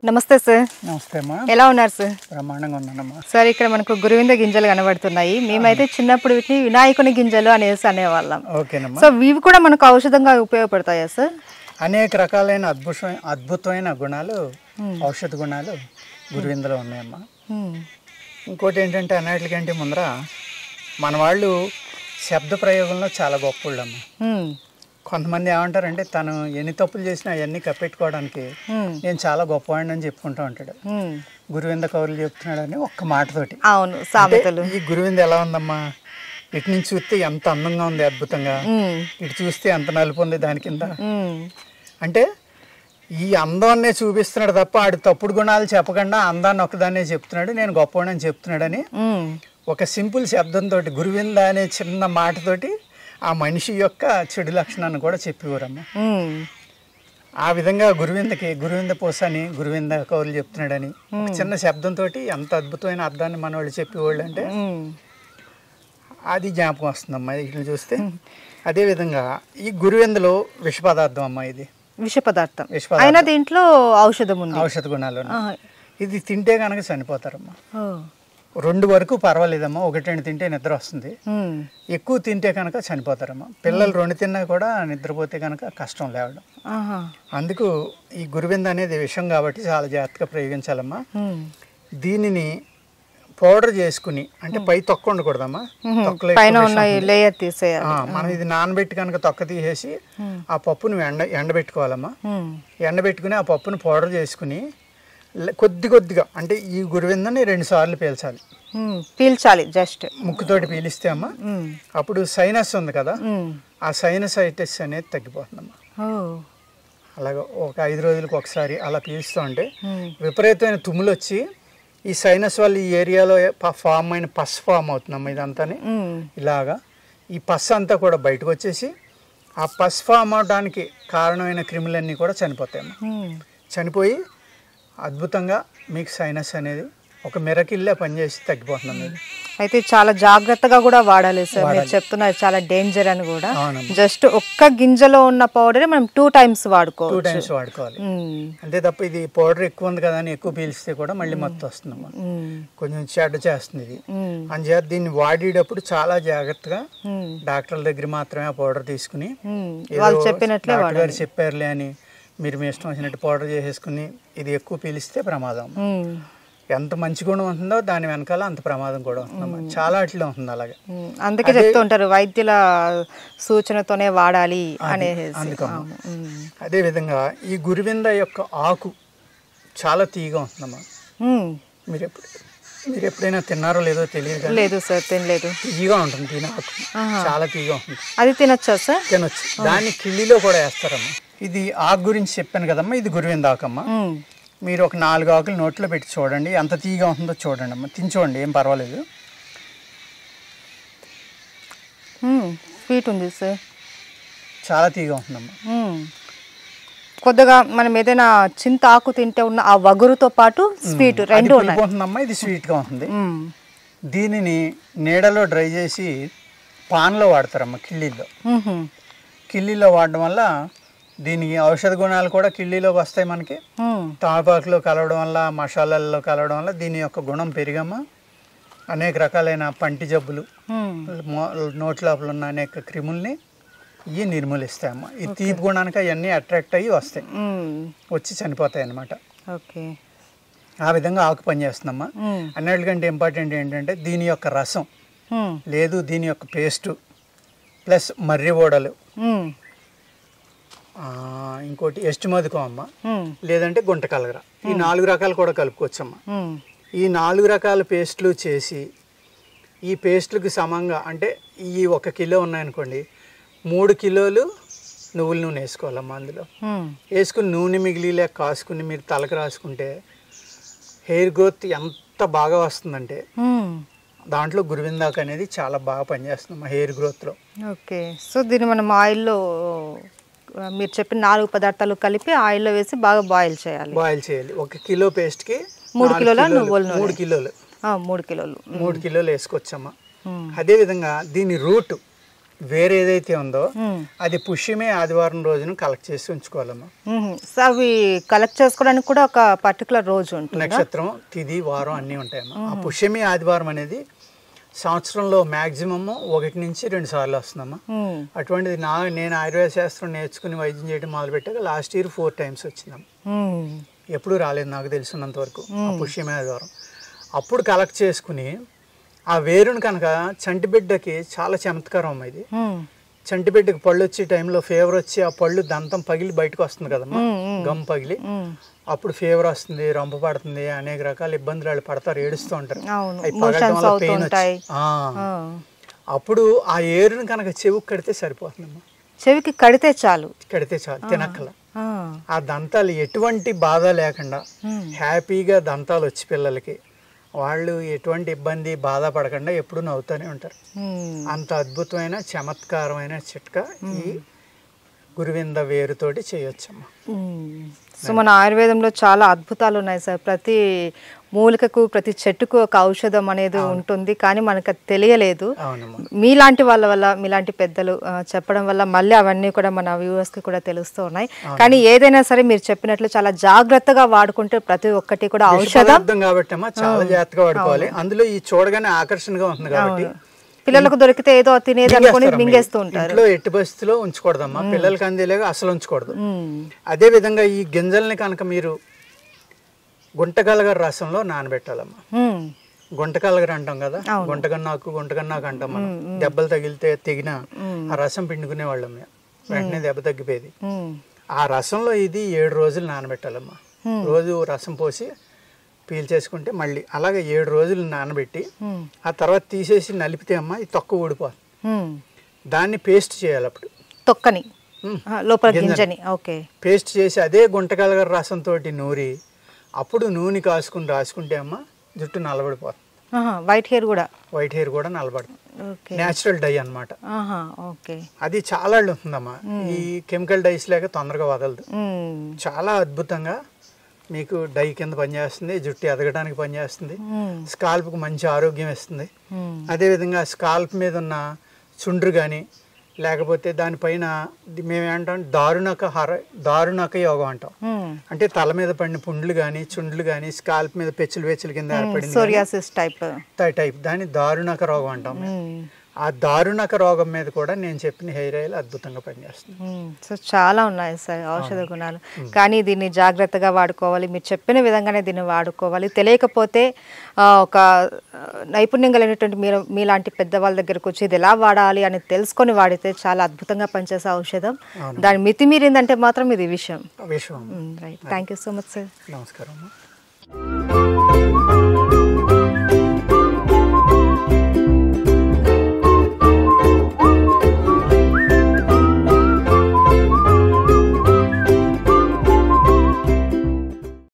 నమస్తే సార్. నమస్తే అమ్మా. ఎలా ఉన్నారు సార్? బ్రహ్మాండంగా ఉన్నానమ్మా. సార్ ఇక్కడ మనకు గురువింద గింజలు కనబడుతున్నాయి. మేమైతే చిన్నప్పుడు వీటిని వినాయకుని గింజలు అనేసి అనేవాళ్ళం. ఓకేనమ్మా. సో ఇవి కూడా మనకు ఔషధంగా ఉపయోగపడతాయా సార్? అనేక రకాలైన అద్భుతమైన గుణాలు, ఔషధ గుణాలు గురువిందలో ఉన్నాయమ్మా. ఇంకోటి ఏంటంటే అన్నిటికంటే ముందర మన వాళ్ళు శబ్ద ప్రయోగంలో చాలా గొప్పవాళ్ళమ్మా. కొంతమంది ఏమంటారంటే తను ఎన్ని తప్పులు చేసినా అవన్నీ కప్పెట్టుకోవడానికి నేను చాలా గొప్పవాడిని అని చెప్పుకుంటూ ఉంటాడు. గురువింద కౌరులు చెప్తున్నాడని ఒక్క మాటతోటి. అవును, సామెతలు. ఈ గురువింద ఎలా ఉందమ్మా, ఇటు నుంచి చూస్తే ఎంత అందంగా ఉంది, అద్భుతంగా, ఇటు చూస్తే ఎంత నలుపు ఉంది దాని కింద. అంటే ఈ అందాన్నే చూపిస్తున్నాడు తప్ప ఆడు తప్పుడు గుణాలు చెప్పకుండా అందాన్ని ఒక్కదాన్నే చెప్తున్నాడు, నేను గొప్పవాడిని చెప్తున్నాడని ఒక సింపుల్ శబ్దంతో గురువింద అనే చిన్న మాటతోటి ఆ మనిషి యొక్క చెడు లక్షణాన్ని కూడా చెప్పేవారమ్మా. ఆ విధంగా గురువింద పోసని గురువింద కౌరులు చెప్తున్నాడని చిన్న శబ్దంతో ఎంత అద్భుతమైన అర్థాన్ని మన వాళ్ళు చెప్పేవాళ్ళు అంటే అది జ్ఞాపకం వస్తుందమ్మా ఇట్లా చూస్తే. అదేవిధంగా ఈ గురువిందలో విష పదార్థం అమ్మా, ఇది విష పదార్థం అయినా దీంట్లో ఔషధం ఉంది, ఔషధ గుణాలు. ఇది తింటే కనుక చనిపోతారమ్మా. 2 వరకు పర్వాలేదమ్మా, 1-2 తింటే నిద్ర వస్తుంది, ఎక్కువ తింటే కనుక చనిపోతారమ్మా. పిల్లలు 2 తిన్నా కూడా నిద్రపోతే కనుక కష్టం లేవడం. అందుకు ఈ గురువింద అనేది విషం కాబట్టి చాలా జాగ్రత్తగా ప్రయోగించాలమ్మా. దీనిని పౌడర్ చేసుకుని, అంటే పై తొక్క ఉండకూడదమ్మా, మనం ఇది నానబెట్టి కనుక తొక్క తీసేసి ఆ పప్పును ఎండబెట్టుకోవాలమ్మా. ఎండబెట్టుకుని ఆ పప్పును పౌడర్ చేసుకుని కొద్దిగా అంటే ఈ గురువిందని 2 సార్లు పీల్చాలి. జస్ట్ ముక్కుతోటి పీలిస్తే అమ్మా అప్పుడు సైనస్ ఉంది కదా, ఆ సైనసైటిస్ అనేది తగ్గిపోతుందమ్మా. అలాగా ఒక 5 రోజులకు ఒకసారి అలా పీలుస్తూ ఉంటే విపరీతమైన తుమ్ములు వచ్చి ఈ సైనస్ వల్ల ఈ ఏరియాలో ఫామ్ అయిన పస్ ఫామ్ అవుతుందమ్మా. ఇదంతా ఇలాగా ఈ పస్ అంతా కూడా బయటకు వచ్చేసి ఆ పస్ ఫామ్ అవడానికి కారణమైన క్రిములన్నీ కూడా చనిపోతాయమ్మా. చనిపోయి అద్భుతంగా మీకు సైనస్ అనేది ఒక మిరకిల్లే పనిచేసి తగ్గిపోతున్నాం. మీరు అయితే చాలా జాగ్రత్తగా కూడా వాడాలి సార్. మీరు చెప్తున్నారు చాలా డేంజర్ అని కూడా. జస్ట్ ఒక్క గింజలో ఉన్న పౌడర్ మనం 2 times వాడుకోవాలి. అంతే తప్ప ఇది పౌడర్ ఎక్కువ ఉంది కదా అని ఎక్కువ పీలిస్తే కూడా మళ్ళీ మొత్తం వస్తుందమ్మా, కొంచెం చెడ్డ చేస్తుంది ఇది. అందుచేత దీన్ని వాడేటప్పుడు చాలా జాగ్రత్తగా డాక్టర్ల దగ్గర మాత్రమే ఆ పౌడర్ తీసుకుని, వాళ్ళు చెప్పినట్లే గారు చెప్పారులే అని మీరు మీ ఇష్టం వచ్చినట్టు పౌడర్ చేసేసుకుని ఇది ఎక్కువ పీలిస్తే ప్రమాదం. ఎంత మంచి గుణం ఉంటుందో దాని వెనకాల అంత ప్రమాదం కూడా ఉంటుందమ్మా. చాలా అట్లా ఉంటుంది అలాగే. అందుకే చెప్తూ ఉంటారు వైద్యుల సూచనతోనే వాడాలి అనేది. అదేవిధంగా ఈ గురువింద యొక్క ఆకు చాలా తీయగా ఉంటుందమ్మా. మీరు ఎప్పుడైనా తిన్నారో లేదో తెలియదు. లేదు సార్, తినలేదు. తీయగా ఉంటుంది దీని ఆకు, చాలా తీయగా ఉంటుంది. అది తినొచ్చా సార్? తినొచ్చు. దాన్ని కిళ్ళిలో కూడా వేస్తారమ్మా. ఇది ఆకు గురించి చెప్పాను కదమ్మా, ఇది గురువింద ఆకమ్మా. మీరు ఒక 4 ఆకులు నోట్లో పెట్టి చూడండి, ఎంత తీయగా ఉంటుందో చూడండి అమ్మా. తిని చూడండి, ఏం పర్వాలేదు. స్వీట్ ఉంది సార్, చాలా తీయగా ఉంటుందమ్మా. కొద్దిగా మనం ఏదైనా చింత ఆకు తింటే ఉన్న ఆ వగురుతో పాటు స్వీట్ రెండు ఉంటుందమ్మా. ఇది స్వీట్గా ఉంటుంది. దీనిని నీడలో డ్రై చేసి పాన్లో వాడతారమ్మా, కిళ్ళీలో వాడడం వల్ల దీనికి ఔషధ గుణాలు కూడా కిళ్ళీలోకి వస్తాయి మనకి. తమలపాకులో కలవడం వల్ల, మసాలాల్లో కలవడం వల్ల దీని యొక్క గుణం పెరిగమ్మా. అనేక రకాలైన పంటి జబ్బులు, నోటి లోపల ఉన్న అనేక క్రిముల్ని ఇవి నిర్మూలిస్తాయమ్మా. ఈ తీపి గుణానికి అవన్నీ అట్రాక్ట్ అయ్యి వస్తాయి, వచ్చి చనిపోతాయి అన్నమాట. ఆ విధంగా ఆకు పనిచేస్తుందమ్మా. అన్నిటికంటే ఇంపార్టెంట్ ఏంటంటే దీని యొక్క రసం లేదు, దీని యొక్క పేస్టు ప్లస్ మర్రి ఓడలు, ఇంకోటి ఎస్టిమోదుకం అమ్మ, లేదంటే గుంట కలగర, ఈ 4 రకాలు కూడా కలుపుకోవచ్చమ్మా. ఈ 4 రకాల పేస్టులు చేసి ఈ పేస్టులకు సమంగా, అంటే ఈ 1 కిలో ఉన్నాయనుకోండి, 3 కిలోలు నువ్వుల నూనె వేసుకోవాలమ్మా. అందులో వేసుకుని నూనె మిగిలిలే కాసుకుని మీరు తలకు రాసుకుంటే హెయిర్ గ్రోత్ ఎంత బాగా వస్తుందంటే దాంట్లో గురువిందాకు అనేది చాలా బాగా పనిచేస్తుంది హెయిర్ గ్రోత్లో. ఓకే, సో దీన్ని మనం ఆయిల్లో మీరు చెప్పిన 4 పదార్థాలు కలిపి ఆయిల్లో వేసి బాగా బాయిల్ చేయాలి. 1 కిలో పేస్ట్కి 3 కిలోల నువ్వుల నూనె. 3 కిలోలు వేసుకోవచ్చమ్మా. అదేవిధంగా దీని రూట్ వేరే ఏదైతే ఉందో అది పుష్యమే ఆదివారం రోజున కలెక్ట్ చేసి ఉంచుకోవాలమ్మా. సో అవి కలెక్ట్ చేసుకోవడానికి కూడా ఒక పర్టికులర్ రోజు ఉంటుంది, నక్షత్రం తిథి వారం అన్నీ ఉంటాయమ్మా. ఆ పుష్యమి ఆదివారం అనేది సంవత్సరంలో మ్యాక్సిమమ్ 1 నుంచి 2 సార్లు వస్తుందమ్మా. అటువంటిది నేను ఆయుర్వేద శాస్త్రం నేర్చుకుని వైద్యం చేయడం మొదలుపెట్టాక లాస్ట్ ఇయర్ 4 టైమ్స్ వచ్చిందమ్మా. ఎప్పుడు రాలేదు నాకు తెలిసినంత వరకు ఆ పుష్యమి ఆదివారం. అప్పుడు కలెక్ట్ చేసుకుని ఆ వేరుని కనుక చంటిబిడ్డకి చాలా చమత్కారం అమ్మా ఇది. చంటిబిడ్డకి పళ్ళు వచ్చే టైంలో ఫీవర్ వచ్చి ఆ పళ్ళు దంతం పగిలి బయటకు వస్తుంది కదమ్మా, గమ్ పగిలి అప్పుడు ఫీవర్ వస్తుంది, రొంప పడుతుంది, అనేక రకాల ఇబ్బందులు వాళ్ళు పడతారు, ఏడుస్తూ ఉంటారు. అవి పగలడం వల్ల పెయిన్ వచ్చి అప్పుడు ఆ ఏరుని కనుక చెవికి కడితే సరిపోతుందమ్మా. చెవికి కడితే చాలు తినక్కల. ఆ దంతాలు ఎటువంటి బాధ లేకుండా హ్యాపీగా దంతాలు వచ్చి పిల్లలకి వాళ్ళు ఎటువంటి ఇబ్బంది బాధపడకుండా ఎప్పుడు నవ్వుతూనే ఉంటారు. అంత అద్భుతమైన చమత్కారమైన చిట్కా ఈ గురువింద వేరుతోటి చేయొచ్చమ్మా. సో మన ఆయుర్వేదంలో చాలా అద్భుతాలు ఉన్నాయి సార్. ప్రతి మూలికకు ప్రతి చెట్టుకు ఒక ఔషధం అనేది ఉంటుంది, కానీ మనకు అది తెలియలేదు. మీలాంటి వాళ్ళ వల్ల, మీలాంటి పెద్దలు చెప్పడం వల్ల మళ్ళీ అవన్నీ కూడా మన వ్యూవర్స్కి కూడా తెలుస్తూ ఉన్నాయి. కానీ ఏదైనా సరే మీరు చెప్పినట్లు చాలా జాగ్రత్తగా వాడుకుంటే ప్రతి ఒక్కటి కూడా ఔషధం కాబట్టి అమ్మా చాలా జాగ్రత్తగా వాడుకోవాలి. అందులో ఈ చూడగానే ఆకర్షణగా ఉంటుంది కాబట్టి పిల్లలకు దొరికితే ఏదో తినేది అనుకుని మింగేస్తూ ఉంటారు. ఇంట్లో ఎట్టి పరిస్థితిలో ఉంచకూడదమ్మా, పిల్లలకి అందేలాగా అసలు ఉంచకూడదు. అదే విధంగా ఈ గింజల్ని కనుక మీరు గుంటగలగర రసంలో నానబెట్టాలమ్మా. గుంటగలగర అంటాం కదా, గుంటగన్నాకు అంటాం మనం. దెబ్బలు తగిలితే తెగిన ఆ రసం పిండుకునే వాళ్ళం, వెంటనే దెబ్బ తగ్గిపోయేది. ఆ రసంలో ఇది 7 రోజులు నానబెట్టాలమ్మా. రోజు రసం పోసి పీల్ చేసుకుంటే మళ్ళీ అలాగే 7 రోజులు నానబెట్టి ఆ తర్వాత తీసేసి నలిపితే అమ్మా ఈ తొక్క ఊడిపోతుంది. దాన్ని పేస్ట్ చేయాలి. అప్పుడు తొక్కని లోపల గింజని పేస్ట్ చేసి అదే గుంటగలగర రసంతో నూరి అప్పుడు నూనె కాసుకుని రాసుకుంటే అమ్మా జుట్టు నల్లబడిపోతుంది. వైట్ హెయిర్ కూడా నల్లబడుతుంది. న్యాచురల్ డై అన్నమాట. అది చాలా ఉంటుందమ్మా. ఈ కెమికల్ డైస్ లేక తొందరగా వదలదు. చాలా అద్భుతంగా మీకు డై కింద పనిచేస్తుంది, జుట్టు ఎదగడానికి పనిచేస్తుంది, స్కాల్ప్కి మంచి ఆరోగ్యం ఇస్తుంది. అదేవిధంగా స్కాల్ప్ మీద ఉన్న చుండ్రు కానీ లేకపోతే దానిపైన మేమేంటాం దారుణక యోగం అంటాం. అంటే తల మీద పడిన పుండ్లు కానీ చుండ్లు కానీ స్కాల్ప్ మీద పెచ్చులు కింద ఏర్పడింది టైప్ దాన్ని దారుణక రోగం అంటాం. ఆ దారుణక రోగం మీద కూడా నేను చెప్పిన హెయిర్ ఆయిల్ అద్భుతంగా పనిచేస్తుంది. సో చాలా ఉన్నాయి సార్ ఔషధ గుణాలు, కానీ దీన్ని జాగ్రత్తగా వాడుకోవాలి. మీరు చెప్పిన విధంగానే దీన్ని వాడుకోవాలి. తెలియకపోతే ఒక నైపుణ్యం కలిగినటువంటి మీలాంటి పెద్దవాళ్ళ దగ్గరకు వచ్చి ఇది ఎలా వాడాలి అని తెలుసుకొని వాడితే చాలా అద్భుతంగా పనిచేసే ఔషధం. దాని మితిమీరిందంటే మాత్రం ఇది విషయం. Right, thank you so much sir. నమస్కారం.